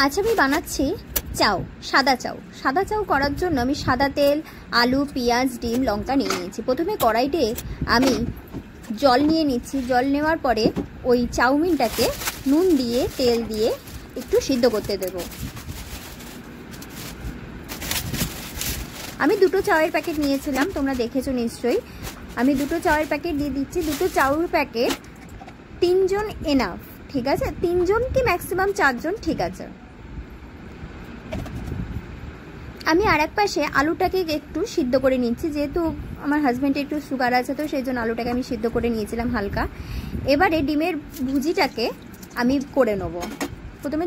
আজ আমি বানাচ্ছি চাউ, সাদা চাউ। সাদা চাউ করার জন্য আমি সাদা তেল, আলু, পেঁয়াজ, ডিম, লঙ্কা নিয়ে নিয়েছি। প্রথমে কড়াইতে আমি জল নিয়ে নিচ্ছি। জল নেওয়ার পরে ওই চাউমিনটাকে নুন দিয়ে তেল দিয়ে একটু সিদ্ধ করতে দেব। আমি দুটো চাউয়ের প্যাকেট নিয়েছিলাম, তোমরা দেখেছো নিশ্চয়ই। আমি দুটো চাউয়ের প্যাকেট দিয়ে দিচ্ছি। দুটো চাউর প্যাকেট 3 জন এনাফ, ঠিক আছে? 3 জন কি ম্যাক্সিমাম 4 জন, ঠিক আছে। আমি আর এক পাশে আলুটাকে একটু সিদ্ধ করে নিচ্ছি, যেহেতু আমার হাজব্যান্ডের একটু সুগার আছে, তো সেই জন্য আলুটাকে আমি সিদ্ধ করে নিয়েছিলাম হালকা। এবারে ডিমের ভুজিটাকে আমি করে নেব। প্রথমে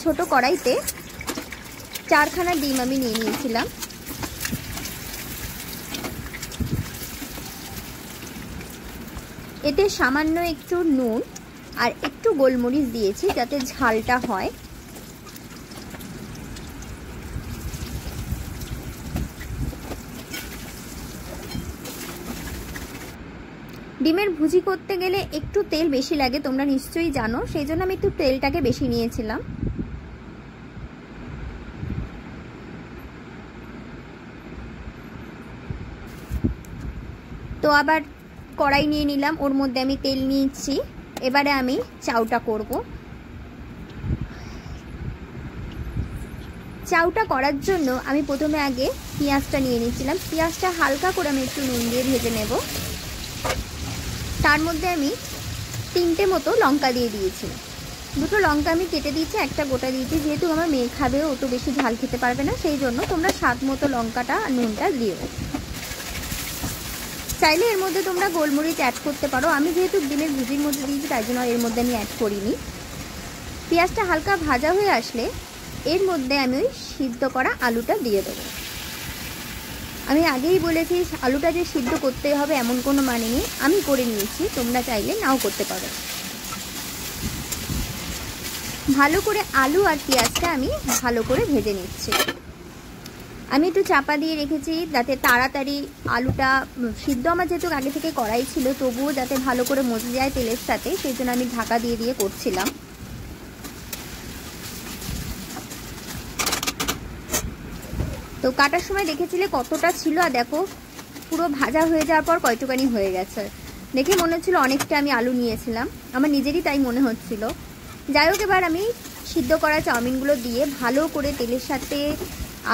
ছোট কড়াইতে 4খানা ডিম আমি নিয়ে নিয়েছিলাম। এতে সামান্য একটু নুন আর একটু গোলমরিচ দিয়েছি যাতে ঝালটা হয়। ডিমের ভুজি করতে গেলে একটু তেল বেশি লাগে, তোমরা নিশ্চয়ই জানো, সেই জন্য আমি একটু তেলটাকে বেশি নিয়েছিলাম। তো আবার কড়াই নিয়ে নিলাম, ওর মধ্যে আমি তেল নিয়েছি। এবারে আমি চাউটা করব। চাউটা করার জন্য আমি প্রথমে আগে পেঁয়াজটা নিয়ে নিয়েছিলাম। পেঁয়াজটা হালকা করে আমি একটু নুন দিয়ে ভেজে নেব। তার মধ্যে আমি 3টে মতো লঙ্কা দিয়ে দিয়েছি। দুটো লঙ্কা আমি কেটে দিয়েছি, একটা গোটা দিয়েছি। যেহেতু আমার মেয়ে খাবে, ও তো বেশি ঝাল খেতে পারবে না, সেই জন্য তোমরা স্বাদ মতো লঙ্কাটা আর নুনটা দিও। চাইলে এর মধ্যে তোমরা গোলমরিচ অ্যাড করতে পারো। আমি যেহেতু ডিমের ভুজির মধ্যে দিয়েছি, তাই জন্য এর মধ্যে আমি অ্যাড করিনি। পেঁয়াজটা হালকা ভাজা হয়ে আসলে এর মধ্যে আমি ওই সিদ্ধ করা আলুটা দিয়ে দেবো। আমি আগেই বলেছি আলুটা যে সিদ্ধ করতে হবে এমন কোনো মানে নেই, আমি করে নিয়েছি, তোমরা চাইলে নাও করতে পারো। ভালো করে আলু আর পেঁয়াজটা আমি ভালো করে ভেজে নিচ্ছি। আমি একটু চাপা দিয়ে রেখেছি যাতে তাড়াতাড়ি আলুটা সিদ্ধ, আমার যেহেতু আগে থেকে কড়াই ছিল, তবুও যাতে ভালো করে মজে যায় তেলের সাথে, সেই জন্য আমি ঢাকা দিয়ে দিয়ে করছিলাম। তো কাটার সময় দেখেছিলে কতটা ছিল, আর দেখো পুরো ভাজা হয়ে যাওয়ার পর কয়টুকানি হয়ে গেছে। দেখে মনে হচ্ছিল অনেকটা আমি আলু নিয়েছিলাম, আমার নিজেরই তাই মনে হচ্ছিল। যাই হোক, এবার আমি সিদ্ধ করা চাউমিনগুলো দিয়ে ভালো করে তেলের সাথে,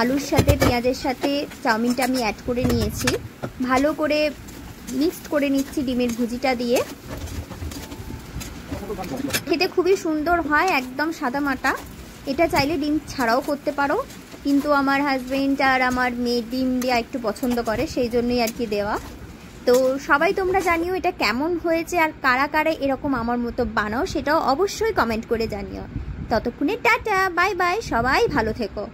আলুর সাথে, পেঁয়াজের সাথে চাউমিনটা আমি অ্যাড করে নিয়েছি। ভালো করে মিক্সড করে নিচ্ছি ডিমের ভুজিটা দিয়ে। খেতে খুবই সুন্দর হয়, একদম সাদা মাটা। এটা চাইলে ডিম ছাড়াও করতে পারো, কিন্তু আমার হাজবেন্ড আর আমার মেয়ে ডিম দেওয়া একটু পছন্দ করে, সেই জন্যই আর কি দেওয়া। তো সবাই তোমরা জানিও এটা কেমন হয়েছে, আর কারা কারা এরকম আমার মতো বানাও সেটাও অবশ্যই কমেন্ট করে জানিও। ততক্ষণে টাটা, বাই বাই, সবাই ভালো থেকো।